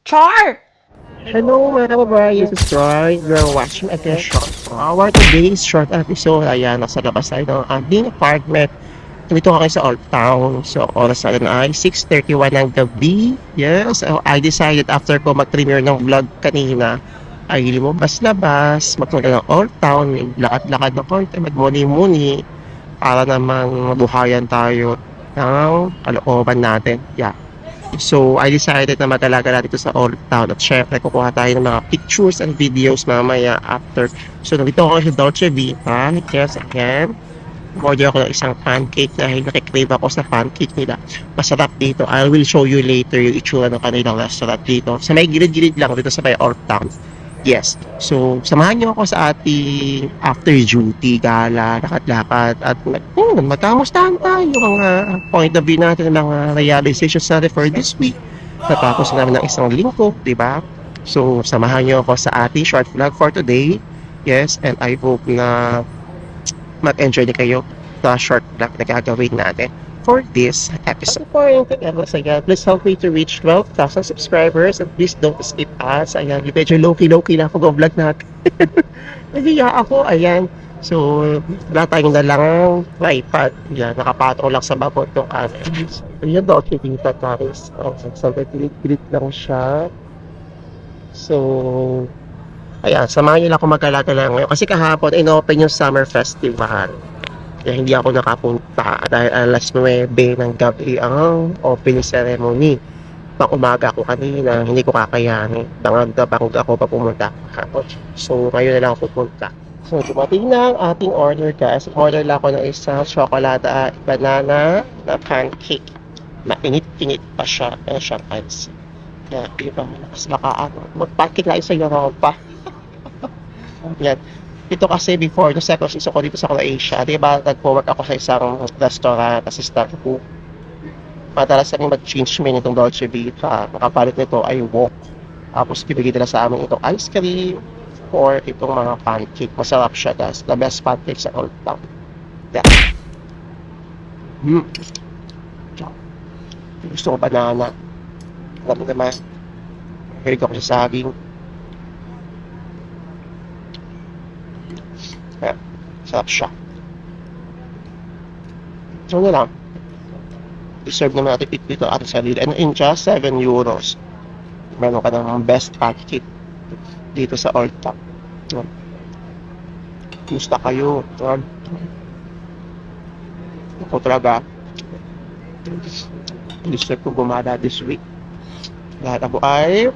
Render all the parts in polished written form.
Char! Hello mga kababayan, this is Troy. You're watching again short for our today's short episode. Ayan, nasa labas tayo ng aming apartment. Dito ka kayo sa Old Town. So, oras natin ay 6:31 ng gabi. Yes, so I decided after ko mag-premiere ng vlog kanina, ay lumabas-labas, magpunta ng Old Town, lakad-lakad na konti, magmuni-muni, para namang mabuhayan tayo ng kalooban natin. Yeah. So, I decided na magalaga dito sa Old Town at syempre kukuha tayo ng mga pictures and videos mamaya after. So, nandito ako sa Dolce Vita. Yes, again. Order ako ng isang pancake dahil nakikrave ako sa pancake nila. Masarap dito. I will show you later yung itsura ng kanilang restaurant dito. Sa may gilid-gilid lang dito sa may Old Town. Yes. So, samahan niyo ako sa ating after duty gala, lakad-lakad at magkamustahan tayo mga point of view natin ng mga realizations natin for this week. Natapos na namin ng isang linggo, di ba? So, samahan niyo ako sa ating short vlog for today. Yes, and I hope na mag-enjoy din kayo sa short vlog na gagawin natin for this episode. Before anything else, again, please help me to reach 12,000 subscribers and please don't skip us. Ayan, medyo low-key na ako vlog natin. Nahiya ako, ayan. So, wala tayong dalang tripod. Ayan, nakapato lang sa babot ng akin. Ayan daw, kita guys. So, pilit lang siya. So, ayan, samahan nyo lang ako magkala-gala ngayon. Kasi kahapon, in-open yung Summer Festival. Kaya hindi ako nakapunta dahil alas 9 ng gabi ang opening ceremony. Pang umaga ako kanina, hindi ko kakayanin. Bangag ako pa pumunta kahapon. So, ngayon na lang ako pupunta. So, dumating na ang ating order guys. Order lang ako ng isang chocolate banana na pancake. Mainit-init pa siya. Kaya siyang ice. Kaya, diba, mas baka mag-pancake lang sa Europa. Yan. Ito kasi before, the second season ko dito sa Croatia, di ba, nag-work ako sa isang restaurant, assistant ko. Madalas kami mag-change menu itong Dolce Vita. Nakapalit nito ay wok. Tapos bibigay nila sa amin itong ice cream or itong mga pancake. Masarap siya guys. The best pancake sa Old Town. Yeah. Gusto ko banana. Alam mo naman, hilig ako sa saging. Ayan, sarap siya. So na lang, deserve naman natin dito ating sarili. And in just 7 euros, meron ka ng best pancake dito sa Old Town. Gusto kayo. Ako talaga, deserve ko gumala this week. Lahat ako ay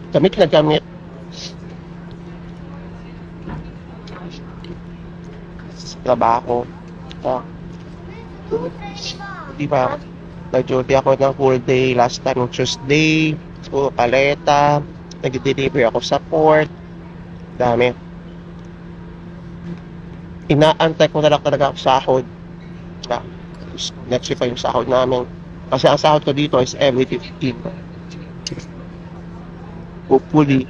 gamit na gamit. Trabaho. Diba? Nag-duty ako ng full day last time ng Tuesday. Puro paleta. Nag-deliver ako sa port. Dami. Inaantay ko na lang talaga ang sahod. Next week pa yung sahod namin. Kasi ang sahod ko dito is every 15. Hopefully,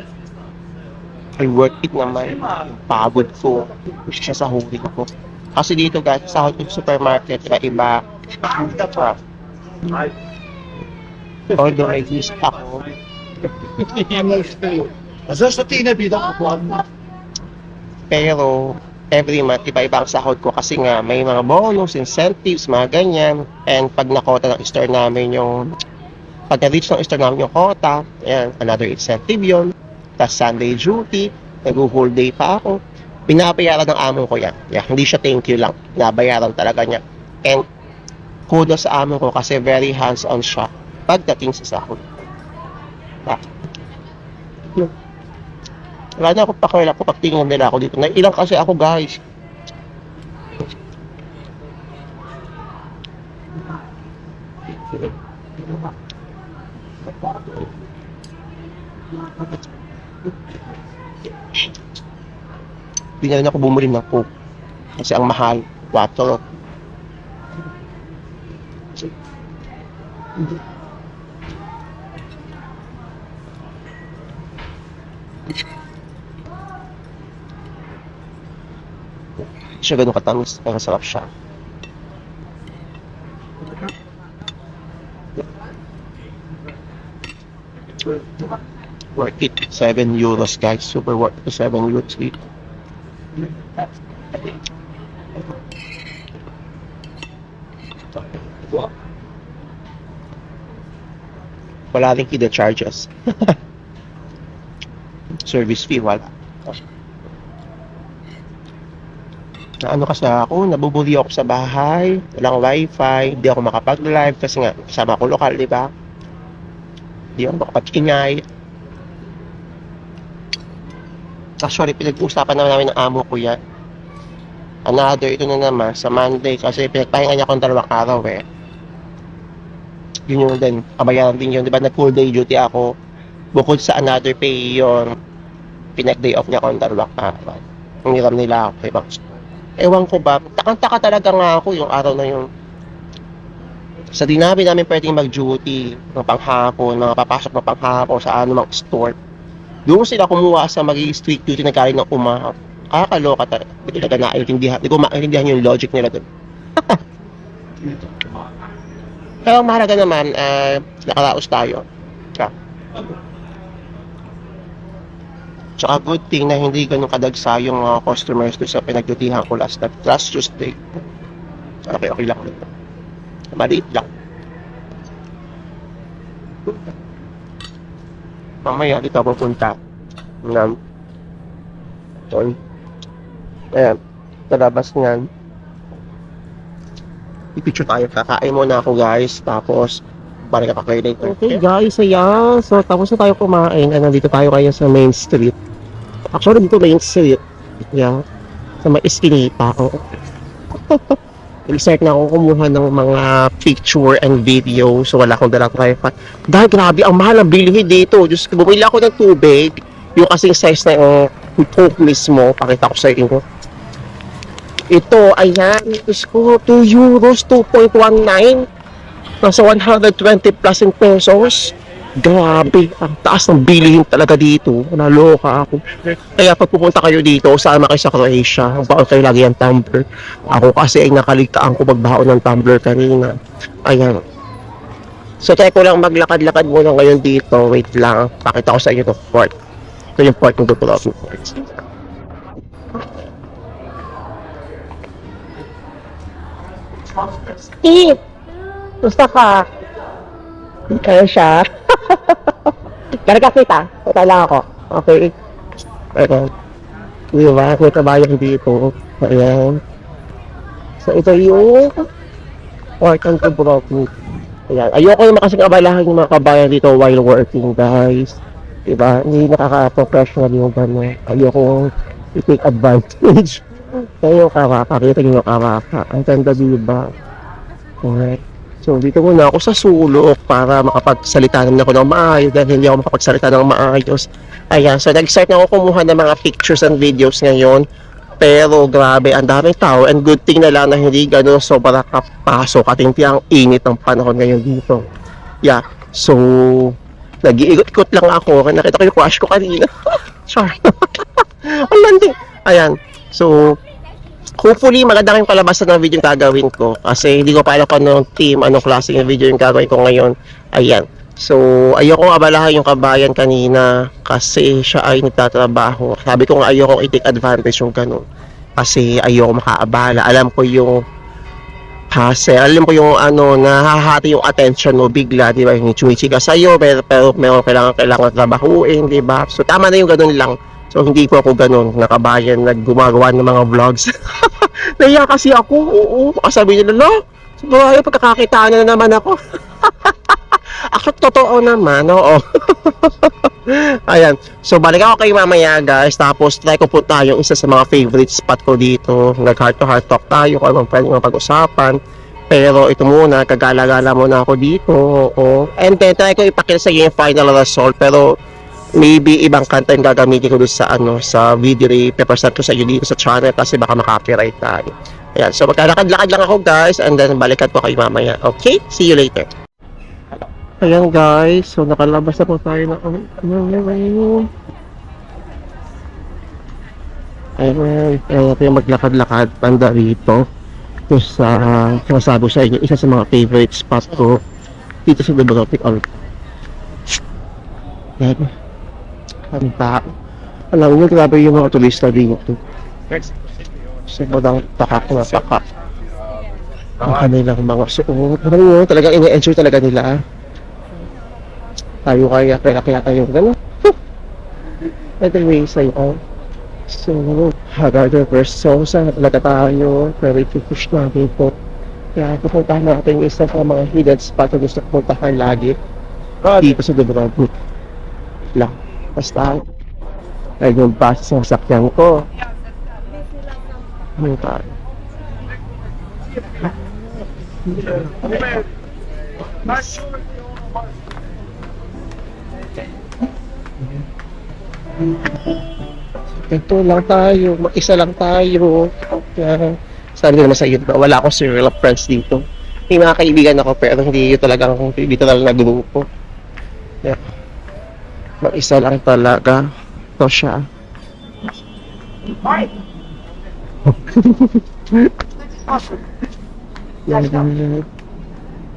ay worth it naman. Pagod ko. Siya sa huling ko. Kasi dito guys, sa supermarket, iba. Although may list ako. Pero, every month, iba-iba ang sahod ko kasi nga may mga bonus, incentives, mga ganyan. And pag nakota ng store namin yung pag na-reach ng store namin yung quota, ayan, another incentive yun. Tapos Sunday duty, nag-whole day pa ako. Binabayaran ng amo ko yan. Yeah, hindi siya thank you lang. Binabayaran talaga niya. And kudos sa amo ko kasi very hands-on siya pagdating sa sahod. Wala na ako pakialam ko pag tingnan nila ako dito. Nailang kasi ako guys. Hindi na rin ako bumili ng Coke kasi ang mahal, 4. Siya ganun katamis, pero sarap siya. Worth it. 7 euros guys. Super worth it. 7 euros dito. Wala rin hidden charges. Service fee, wala. Na ano kasi ako, nabubuli ako sa bahay, walang wifi, hindi ako makapag-live kasi nga kasama ko lokal, di ba? Hindi ako makapag-ingay. Actually, pinag-uusapan namin ng amo ko yan. Another, ito na naman, sa Monday, kasi pinagpahinga niya akong 2 araw eh. Yun yung din, kabayaran din yun, di ba? Nag-full day duty ako. Bukod sa another pay yun, pinag-day off niya akong 2 araw. Nangiram nila ako, ibang ewan ko ba, takang-taka talaga nga ako yung araw na yun. Sa dinabi namin pwedeng mag-duty ng panghapon, mga papasok ng panghapon sa anumang store. Doon sila kumuha sa mag-street duty na galing ng umahaw. Kakaloka talaga. Hindi talaga naiintindihan. Hindi ko maintindihan yung logic nila doon. Pero mahalaga naman, nakaraos tayo. Tsaka good thing na hindi ganun kadagsa yung mga customers doon sa pinagdutihan ko last Tuesday. Okay lang. Maliit lang. Mamaya dito ako pupunta. Ayan, talabas nga. I-picture tayo. Kakain muna ako guys. Tapos, balik ako kayo later. Okay guys, ayan. So, tapos na tayo kumain. Nandito tayo kaya sa Main Street. Actually, dito Main Street. Yan. Sa may Eskinita. Nag-start na ako kumuha ng mga picture and video. So, wala akong dalang tripod. Dahil grabe, ang mahal ang bilihin dito. Diyos ko, bumili ako ng tubig. Yung kasing size na yung Coke mismo. Pakita ko sa inyo. Ito, ayan. Diyos ko, 2 euros, 2.19. Nasa 120 plus in pesos. Grabe, ang taas ng bilihin talaga dito. Naloka ako. Kaya pag pupunta kayo dito, sama kayo sa Croatia, baon kayo lagi ang tumbler. Ako kasi ay nakaligtaan ko magbaon ng tumbler kanina. Ayan. So, try ko lang maglakad-lakad muna ngayon dito. Wait lang. Pakita ko sa inyo ito port. Ito yung port ng Dubrovnik. Steve! Gusto ka? Kaya siya. Karga kita. Punta lang ako. Okay. Ayan. Diba? May kabayan dito. Ayan. So, ito yung port ng Dubrovnik. Ayan. Ayoko yung makasing abalahan yung mga kabayan dito while working, guys. Diba? Hindi nakaka-professional yung gano'n. Ayoko i-take advantage. Kaya yung karaka. Kita yung karaka. Ang ganda diba? Okay. So, dito muna ako sa sulok para makapagsalita naman ako ng maayos dahil hindi ako makapagsalita ng maayos. Ayan. So, nag-start na ako kumuha ng mga pictures and videos ngayon. Pero, grabe, ang daming tao. And good thing na lang na hindi gano'n sobra kapasok at hindi ang init ng panahon ngayon dito. Yeah. So, nag-iikot-ikot lang ako. Nakita ko yung crush ko kanina. Sure. Ang landing. Ayan. So, hopefully, maganda kayong palabasan ng video yung gagawin ko. Kasi hindi ko pa alam kung anong team, anong klase yung video yung gagawin ko ngayon. Ayan. So, ayoko abalahan yung kabayan kanina kasi siya ay nagtatrabaho. Sabi ko nga ayoko i-take advantage yung ganun. Kasi ayoko makaabala. Alam ko yung hassle. Alam ko yung nahahati yung attention mo bigla, di ba? Yung chumichika sa'yo, pero meron kailangan trabahuin, di ba? So, tama na yung ganun lang. So, hindi po ako ganun, nakabayan, naggumagawa ng mga vlogs. Naiya kasi ako, oo. Makasabi nila, no? Siguro ayaw, pagkakakitaan na naman ako. Actually, totoo naman, oo. Ayan. So, balik ako kayo mamaya, guys. Tapos, try ko po tayo isa sa mga favorite spot ko dito. Nag-heart to heart talk tayo kung anong pwede mga pag-usapan. Pero, ito muna, kagala-gala muna ako dito, oo. And then, try ko ipakita sa inyo yung final result. Pero, maybe ibang kanta yung gagamitin ko doon sa sa video i-present ko sa inyo dito sa channel kasi baka makapiright tayo. Ayan, so maglalakad-lakad lang ako guys and then balikan ko kayo mamaya. Okay, see you later. Ayan guys, so nakalabas na po tayo ng ayan tayo maglakad-lakad banda rito. Ito sinasabi sa inyo, isa sa mga favorite spot ko dito sa Dubrovnik. Yan. Ang tao. Alam mo, grabe yung mga turista dito. Sobrang takak na takak. Ang kanilang mga suot. Alam mo, talagang ine-enjoy talaga nila. Tayo kaya tayo gano'n. Anyway, sa'yo. So, Hagarder Verso, saan talaga tayo? Pero i-push natin po. Kaya pupuntahan natin yung isa sa mga hidden spot na gusto pupuntahan lagi. Dito sa Dubrovnik. Lang. Basta, ay yung bus sa sakyan ko. Ano tayo? Ito lang tayo, mag-isa lang tayo. Kaya, sabi naman sa iyo, wala akong circle of friends dito. May mga kaibigan ako pero hindi talagang dito lang na grupo. Kaya, mag-isa lang talaga. Ito siya.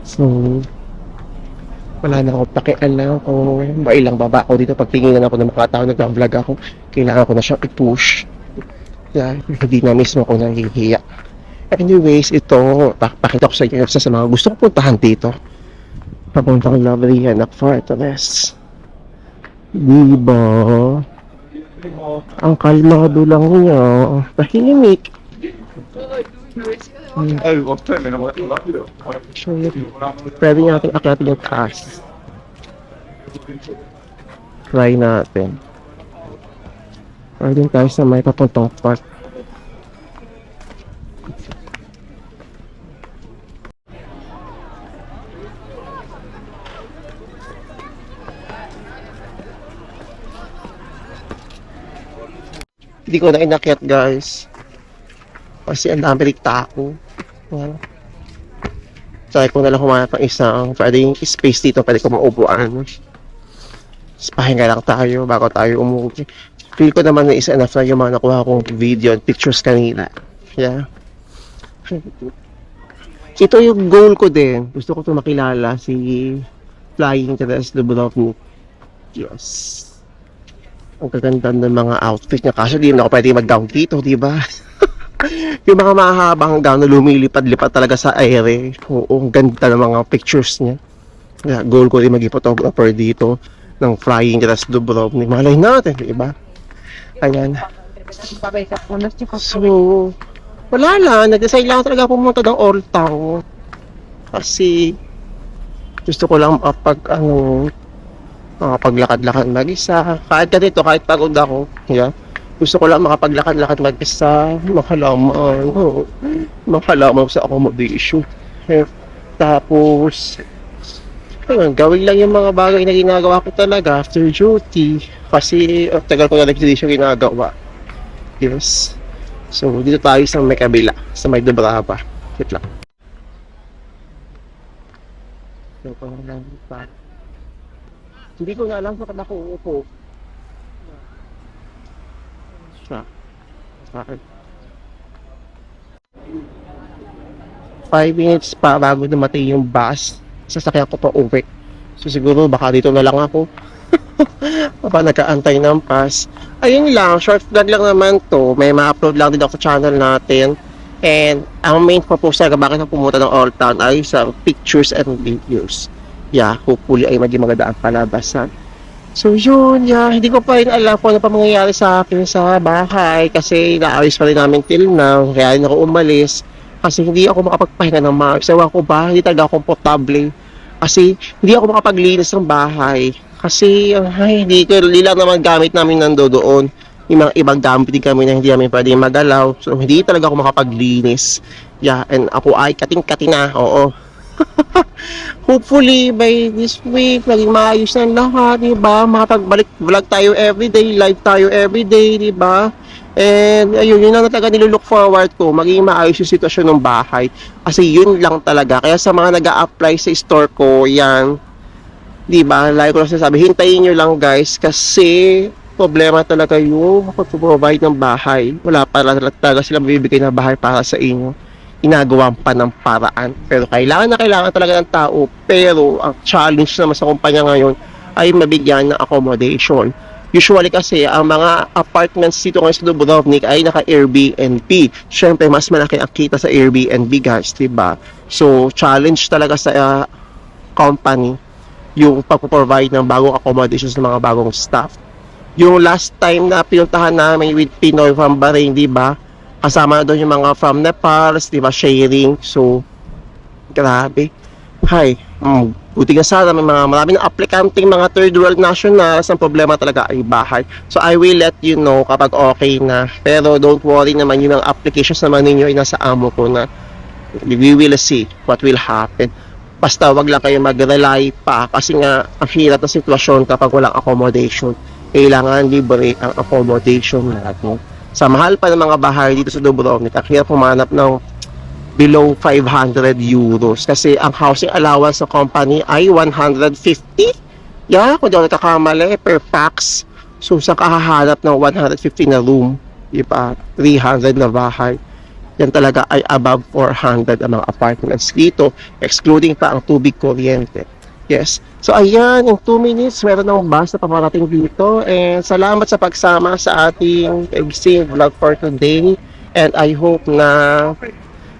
So, wala na ako pakialam kung mailang baba ako dito. Pagtinginan ako ng mga tao, nag-vlog ako, kailangan ko na siyang i-push. Kaya hindi na mismo ako nahihiya. Anyways, ito, pakita ko sa inyo isa sa mga gusto ko puntahan dito. Papuntang Lavrian na Fortress. Diba? Ang kalmado lang niya. Tahimik. So, pwede natin akyatin yung cast. Try natin. Try din tayo sa may papuntang park. Hindi ko na inakyat, guys. Kasi ang dami tako. Well, try ko na lang humanap ng isang pwedeng space dito, pwede ko maupuan. Pahinga lang tayo bago tayo umuwi. Feel ko naman na isa enough na yung mga nakuha kong video and pictures kanina. Yeah. Ito yung goal ko din. Gusto ko ito makilala si Flying Terrace Dubrovnik. Yes. Ang gaganda ng mga outfit niya. Kasi di na ako pwede mag-gown dito, di ba? Yung mga mahabang gown na lumilipad-lipad talaga sa ere. Oo, ang ganda ng mga pictures niya. Yeah, goal ko din maging photographer dito ng Flying Terrace Dubrovnik. Malay natin, di ba? Ayan. So, wala lang. Nag-decide lang talaga pumunta ng Old Town. Kasi, gusto ko lang makapaglakad-lakad mag-isa. Kahit ganito, kahit pagod ako. Yeah. Gusto ko lang makapaglakad-lakad mag-isa. Makalaman sa accommodation. Tapos, ayun, gawin lang yung mga bagay na ginagawa ko talaga after duty. Kasi, tagal ko na hindi siya ginagawa. Yes. So, dito tayo sa may kabila. Sa may Dubrava. Wait lang. So, parang lang pa. Hindi ko na alam kung ako uupo. Siya. Bakit? 5 minutes pa bago dumating yung bus. Sasakyan ko pa uwi. So siguro baka dito na lang ako. Baka nagkaantay ng bus. Ayun lang, short vlog lang naman to. May ma-upload lang din ako sa channel natin. And ang main purpose talaga bakit ako pumunta ng Old Town ay sa pictures and videos. Yeah, hopefully ay maging maganda ang palabasan. So yun, yeah, hindi ko pa rin alam kung ano pa mangyayari sa akin sa bahay kasi naayos pa rin namin till now, kaya rin ako umalis kasi hindi ako makapagpahinga ng maayos. Ewan ko ba, hindi talaga komportable kasi hindi ako makapaglinis ng bahay kasi hindi lang naman gamit namin nandoon. Yung mga ibang gamit din kami na hindi namin pwede magalaw, so hindi talaga ako makapaglinis. Yeah, and ako ay kating-kati na, oo. Hopefully by this week maging maayos na lahat, di ba? Makapagbalik vlog tayo everyday, live tayo everyday, di ba? And ayun, yun lang talaga nilook forward ko, maging maayos yung sitwasyon ng bahay. Kasi yun lang talaga. Kaya sa mga nag-a-apply sa store ko, yan, di ba? Like ko lang sinasabi, hintayin nyo lang guys kasi problema talaga yung provide ng bahay. Wala para talaga sila mabibigay ng bahay para sa inyo. Inagawan pa ng paraan. Pero kailangan talaga ng tao. Pero ang challenge naman sa kumpanya ngayon, ay mabigyan ng accommodation. Usually kasi ang mga apartments dito ngayon sa Dubrovnik ay naka-Airbnb. Syempre mas malaki ang kita sa Airbnb guys, 'di ba? So challenge talaga sa company yung pagpo-provide ng bagong accommodations ng mga bagong staff. Yung last time na pinuntahan namin with Pinoy from Bahrain, 'di ba? Kasama na doon yung mga from Nepal, 'di ba, sharing. So grabe. Hay, buti nga sana may marami na aplikanteng mga third world nationals. Ang problema talaga ay bahay. So I will let you know kapag okay na. Pero don't worry naman, yung mga applications naman ninyo ay nasa amo ko na. We will see what will happen. Basta wag lang kayo mag-rely pa kasi nga ang hirap na sitwasyon kapag walang accommodation. Kailangan libre ang accommodation natin. Sa mahal pa ng mga bahay dito sa Dubrovnik, ang hirap pumanap ng below 500 euros kasi ang housing allowance sa company ay 150. Yeah, kung di ako nakakamali, per pax. So, sa kahahanap ng 150 na room, diba, 300 na bahay, yan talaga ay above 400 ang mga apartments dito, excluding pa ang tubig, kuryente. Yes. So, ayan, in 2 minutes, meron ng bus na paparating dito. And salamat sa pagsama sa ating exing vlog for today. And I hope na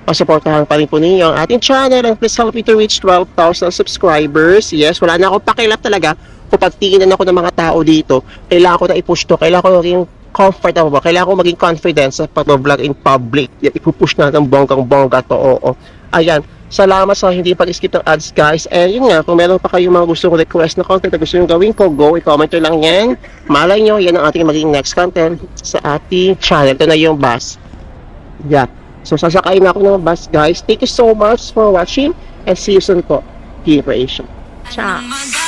pasuportahan pa rin po ninyo ang ating channel and please help me to reach 12,000 subscribers. Yes, wala na akong pakilap talaga kung pagtingin ako ng mga tao dito. Kailangan ko na i-push to. Kailangan ko maging comfortable ba? Kailangan ko maging confident sa pag-vlog in public. Yan, ipupush na ng bonggang-bongga to. Oo. Ayan. Salamat sa hindi pag-skip ng ads, guys. And yun nga, kung meron pa kayong mga gustong request na content na gusto nyo gawin ko, go, i-comment nyo lang yan. Malay nyo, yan ang ating maging next content sa ating channel. Ito na yung bus. Yeah. So, sasakay na ako ng bus, guys. Thank you so much for watching and see you soon po. Keep Asia. Ciao!